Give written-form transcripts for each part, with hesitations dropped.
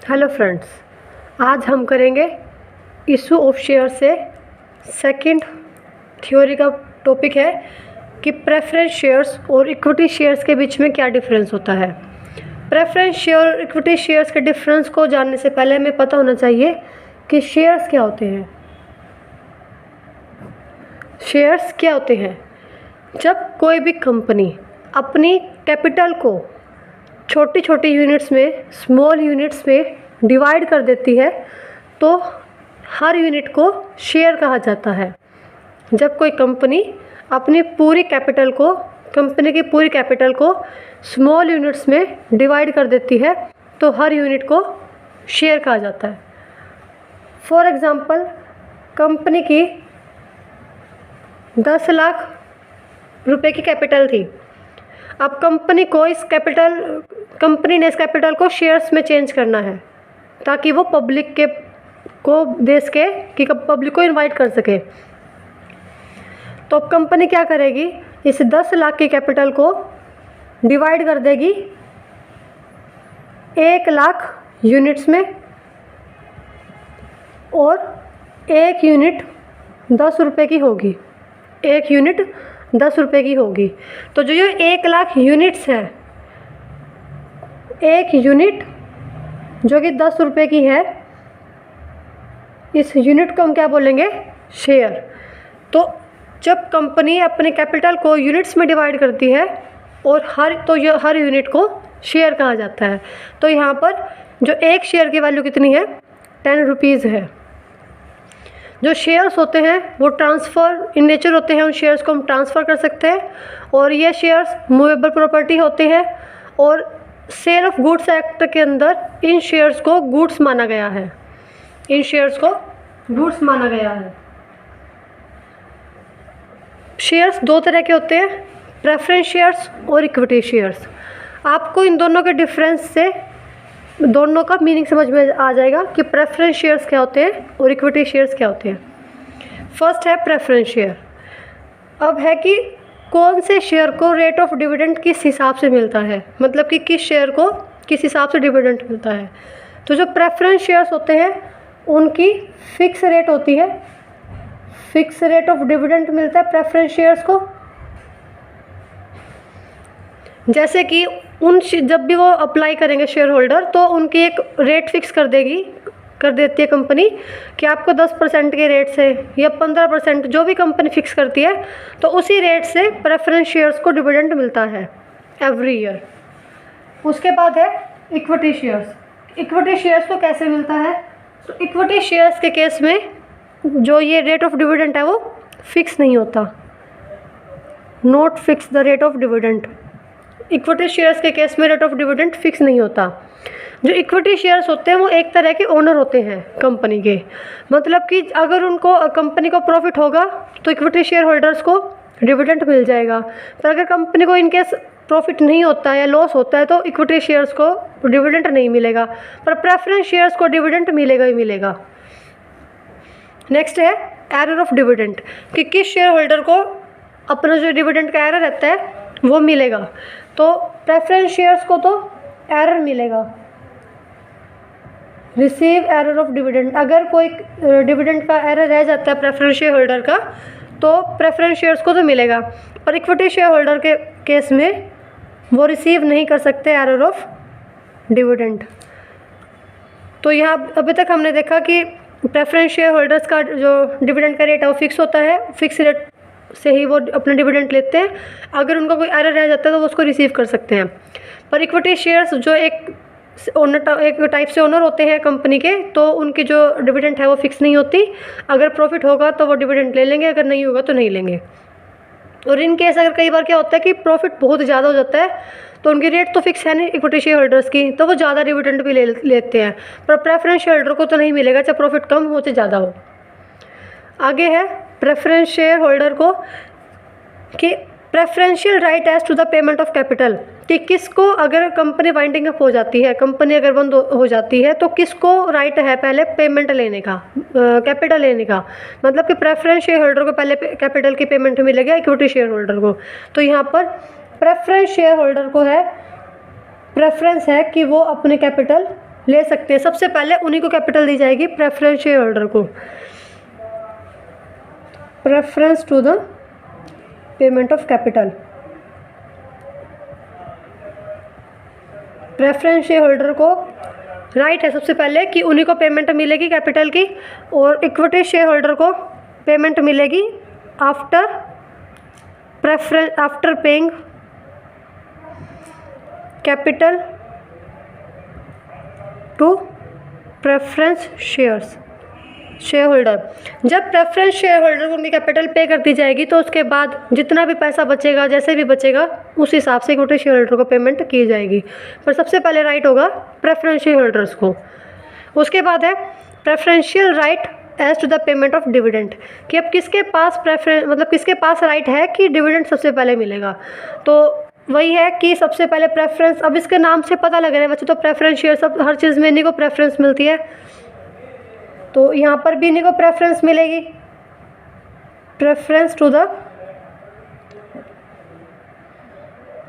Hello friends, आज हम करेंगे इशू ऑफ शेयर से सेकंड थ्योरी का टॉपिक है कि प्रेफरेंस शेयर्स और इक्विटी शेयर्स के बीच में क्या डिफरेंस होता है। प्रेफरेंस शेयर और इक्विटी शेयर्स के डिफरेंस को जानने से पहले हमें पता होना चाहिए कि शेयर्स क्या होते हैं। शेयर्स क्या होते हैं? जब कोई भी कंपनी अपनी कैपिटल को छोटी छोटी यूनिट्स में, स्मॉल यूनिट्स में डिवाइड कर देती है तो हर यूनिट को शेयर कहा जाता है। जब कोई कंपनी अपनी पूरी कैपिटल को, कंपनी की पूरी कैपिटल को स्मॉल यूनिट्स में डिवाइड कर देती है तो हर यूनिट को शेयर कहा जाता है। फॉर एग्ज़ाम्पल, कंपनी की 10 लाख रुपए की कैपिटल थी। अब कंपनी ने इस कैपिटल को शेयर्स में चेंज करना है ताकि वो पब्लिक को दे सके, कि पब्लिक को इनवाइट कर सके। तो अब कंपनी क्या करेगी, इस 10 लाख की कैपिटल को डिवाइड कर देगी 1 लाख यूनिट्स में, और एक यूनिट 10 रुपये की होगी। एक यूनिट 10 रुपये की होगी। तो जो ये 1 लाख यूनिट्स है, एक यूनिट जो कि 10 रुपये की है, इस यूनिट को हम क्या बोलेंगे? शेयर। तो जब कंपनी अपने कैपिटल को यूनिट्स में डिवाइड करती है और हर यूनिट को शेयर कहा जाता है। तो यहाँ पर जो एक शेयर की वैल्यू कितनी है? 10 रुपीज़ है। जो शेयर्स होते हैं वो ट्रांसफ़र इन नेचर होते हैं, उन शेयर्स को हम ट्रांसफ़र कर सकते हैं, और ये शेयर्स मूवेबल प्रॉपर्टी होते हैं। और सेल ऑफ गुड्स एक्ट के अंदर इन शेयर्स को गुड्स माना गया है। इन शेयर्स को गुड्स माना गया है। शेयर्स दो तरह के होते हैं, प्रेफरेंस शेयर्स और इक्विटी शेयर्स। आपको इन दोनों के डिफरेंस से दोनों का मीनिंग समझ में आ जाएगा कि प्रेफरेंस शेयर्स क्या होते हैं और इक्विटी शेयर्स क्या होते हैं। फर्स्ट है प्रेफरेंस शेयर। अब है कि कौन से शेयर को रेट ऑफ डिविडेंड किस हिसाब से मिलता है, मतलब कि किस शेयर को किस हिसाब से डिविडेंड मिलता है। तो जो प्रेफरेंस शेयर्स होते हैं उनकी फ़िक्स रेट होती है, फ़िक्स रेट ऑफ डिविडेंड मिलता है प्रेफरेंस शेयर्स को। जैसे कि जब भी वो अप्लाई करेंगे शेयर होल्डर, तो उनकी एक रेट फिक्स कर देती है कंपनी कि आपको 10% के रेट से या 15%, जो भी कंपनी फिक्स करती है, तो उसी रेट से प्रेफरेंस शेयर्स को डिविडेंड मिलता है एवरी ईयर। उसके बाद है इक्विटी शेयर्स। इक्विटी शेयर्स को कैसे मिलता है? तो इक्विटी शेयर्स के केस में जो ये रेट ऑफ डिविडेंड है वो फिक्स नहीं होता, not fix the rate of dividend. Equity shares के केस में रेट ऑफ डिविडेंड फिक्स नहीं होता। जो इक्विटी शेयर्स होते हैं वो एक तरह के ओनर होते हैं कंपनी के, मतलब कि अगर उनको कंपनी को प्रॉफिट होगा तो इक्विटी शेयर होल्डर्स को डिविडेंड मिल जाएगा, पर अगर कंपनी को इनकेस प्रॉफिट नहीं होता है या लॉस होता है तो इक्विटी शेयर्स को डिविडेंड नहीं मिलेगा, पर प्रेफरेंस शेयर्स को डिविडेंड मिलेगा ही मिलेगा। नेक्स्ट है एरर ऑफ डिविडेंड, कि किस शेयर होल्डर को अपना जो डिविडेंड का एरर रहता है वो मिलेगा। तो प्रेफरेंस शेयर्स को तो एरर मिलेगा, रिसीव एरर ऑफ डिविडेंड। अगर कोई डिविडेंड का एरर रह जाता है प्रेफरेंस शेयर होल्डर का, तो प्रेफरेंस शेयर्स को तो मिलेगा, पर इक्विटी शेयर होल्डर के केस में वो रिसीव नहीं कर सकते एरर ऑफ डिविडेंड। तो यहाँ अभी तक हमने देखा कि प्रेफरेंस शेयर होल्डर्स का जो डिविडेंड का रेट है वो फिक्स होता है, फिक्स रेट से ही वो अपना डिविडेंड लेते हैं। अगर उनका कोई एरर रह जाता है तो वो उसको रिसीव कर सकते हैं। पर इक्विटी शेयर्स जो एक टाइप से ओनर होते हैं कंपनी के, तो उनकी जो डिविडेंड है वो फिक्स नहीं होती। अगर प्रॉफिट होगा तो वो डिविडेंड ले लेंगे, अगर नहीं होगा तो नहीं लेंगे। और इन केस अगर कई बार क्या होता है कि प्रॉफिट बहुत ज़्यादा हो जाता है, तो उनकी रेट तो फिक्स है नहीं इक्विटी शेयर होल्डर्स की, तो वो ज़्यादा डिविडेंड भी लेते हैं, पर प्रेफरेंस शेयर होल्डर को तो नहीं मिलेगा, चाहे प्रॉफिट कम हो चाहे ज़्यादा हो। आगे है प्रेफरेंस शेयर होल्डर को कि preferential right as to the payment of capital, कि किसको, अगर कंपनी वाइंडिंग अप हो जाती है, कंपनी अगर बंद हो जाती है, तो किसको राइट है पहले पेमेंट लेने का, कैपिटल लेने का। मतलब कि प्रेफरेंस शेयर होल्डर को पहले कैपिटल की पेमेंट मिलेगा, इक्विटी शेयर होल्डर को। तो यहाँ पर प्रेफरेंस शेयर होल्डर को है, प्रेफरेंस है कि वो अपने कैपिटल ले सकते हैं। सबसे पहले उन्हीं को कैपिटल दी जाएगी, प्रेफरेंस शेयर होल्डर को। Preference to the payment of capital. Preference share holder को राइट है सबसे पहले कि उन्हीं को पेमेंट मिलेगी कैपिटल की, और इक्विटी शेयर होल्डर को पेमेंट मिलेगी after paying capital to preference share holder. जब प्रेफरेंस शेयर होल्डर को उनकी कैपिटल पे कर दी जाएगी तो उसके बाद जितना भी पैसा बचेगा, जैसे भी बचेगा, उस हिसाब से इक्विटी शेयर होल्डर को पेमेंट की जाएगी। पर सबसे पहले राइट होगा प्रेफरेंस शेयर होल्डर्स को। उसके बाद है preferential right as to the payment of dividend, कि अब किसके पास किसके पास राइट है कि डिविडेंड सबसे पहले मिलेगा। तो वही है कि सबसे पहले प्रेफरेंस, अब इसके नाम से पता लग रहा है वैसे तो प्रेफरेंस शेयर सब हर चीज़ में इन्हीं को प्रेफरेंस मिलती है, तो यहाँ पर भी इन्हीं को प्रेफरेंस मिलेगी, preference to the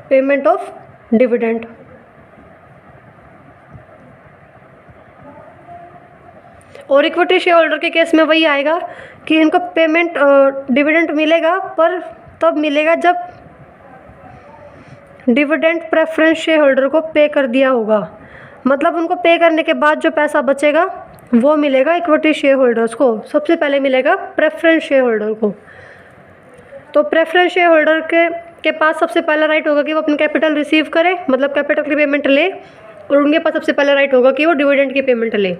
payment of dividend. और इक्विटी शेयर होल्डर के केस में वही आएगा कि इनको पेमेंट डिविडेंड मिलेगा, पर तब मिलेगा जब डिविडेंड प्रेफरेंस शेयर होल्डर को पे कर दिया होगा। मतलब उनको पे करने के बाद जो पैसा बचेगा वो मिलेगा इक्विटी शेयर होल्डर्स को, सबसे पहले मिलेगा प्रेफरेंस शेयर होल्डर को। तो प्रेफरेंस शेयर होल्डर के पास सबसे पहला राइट होगा कि वो अपनी कैपिटल रिसीव करे, मतलब कैपिटल की पेमेंट ले, और उनके पास सबसे पहला राइट होगा कि वो डिविडेंड की पेमेंट ले।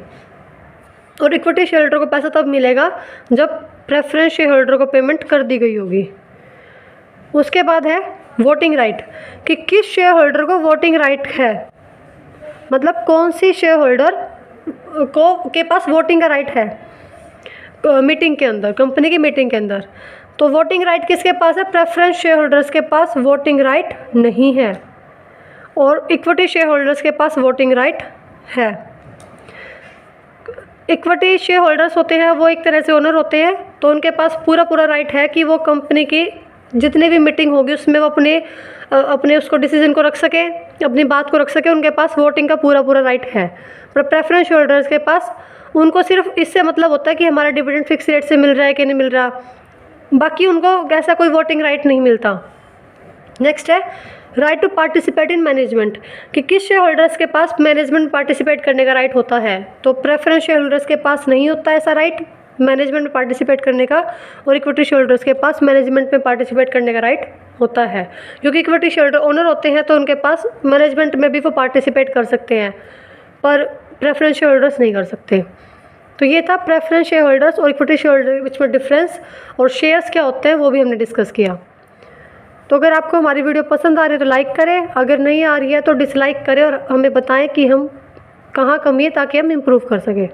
और इक्विटी शेयर होल्डर को पैसा तब मिलेगा जब प्रेफरेंस शेयर होल्डर को पेमेंट कर दी गई होगी। उसके बाद है वोटिंग राइट, कि किस शेयर होल्डर को वोटिंग राइट है, मतलब कौन सी शेयर होल्डर के पास वोटिंग का राइट है मीटिंग के अंदर, कंपनी की मीटिंग के अंदर। तो वोटिंग राइट किसके पास है, प्रेफरेंस शेयर होल्डर्स के पास वोटिंग राइट नहीं है, और इक्विटी शेयर होल्डर्स के पास वोटिंग राइट है। इक्विटी शेयर होल्डर्स होते हैं वो एक तरह से ओनर होते हैं, तो उनके पास पूरा राइट है कि वो कंपनी की जितनी भी मीटिंग होगी उसमें वो अपने उसको डिसीजन को रख सके, अपनी बात को रख सके, उनके पास वोटिंग का पूरा राइट है। पर प्रेफरेंस शेयर होल्डर्स के पास उनको सिर्फ इससे मतलब होता है कि हमारा डिविडेंड फिक्स रेट से मिल रहा है कि नहीं मिल रहा, बाकी उनको ऐसा कोई वोटिंग राइट नहीं मिलता। नेक्स्ट है right to participate in management, कि किस शेयर होल्डर्स के पास मैनेजमेंट पार्टिसिपेट करने का राइट होता है। तो प्रेफरेंस शेयर होल्डर्स के पास नहीं होता ऐसा राइट मैनेजमेंट में पार्टिसिपेट करने का, और इक्विटी शेयर होल्डर्स के पास मैनेजमेंट में पार्टिसिपेट करने का राइट होता है। क्योंकि इक्विटी शेयर होल्डर ओनर होते हैं तो उनके पास मैनेजमेंट में भी वो पार्टिसिपेट कर सकते हैं, पर प्रेफरेंस शेयर होल्डर्स नहीं कर सकते। तो ये था प्रेफरेंस शेयर होल्डर्स और इक्विटी शेयर होल्डर के बीच में डिफरेंस, और शेयर्स क्या होते हैं वो भी हमने डिस्कस किया। तो अगर आपको हमारी वीडियो पसंद आ रही है तो लाइक करें, अगर नहीं आ रही है तो डिसलाइक करें, और हमें बताएं कि हम कहाँ कमी है ताकि हम इम्प्रूव कर सकें।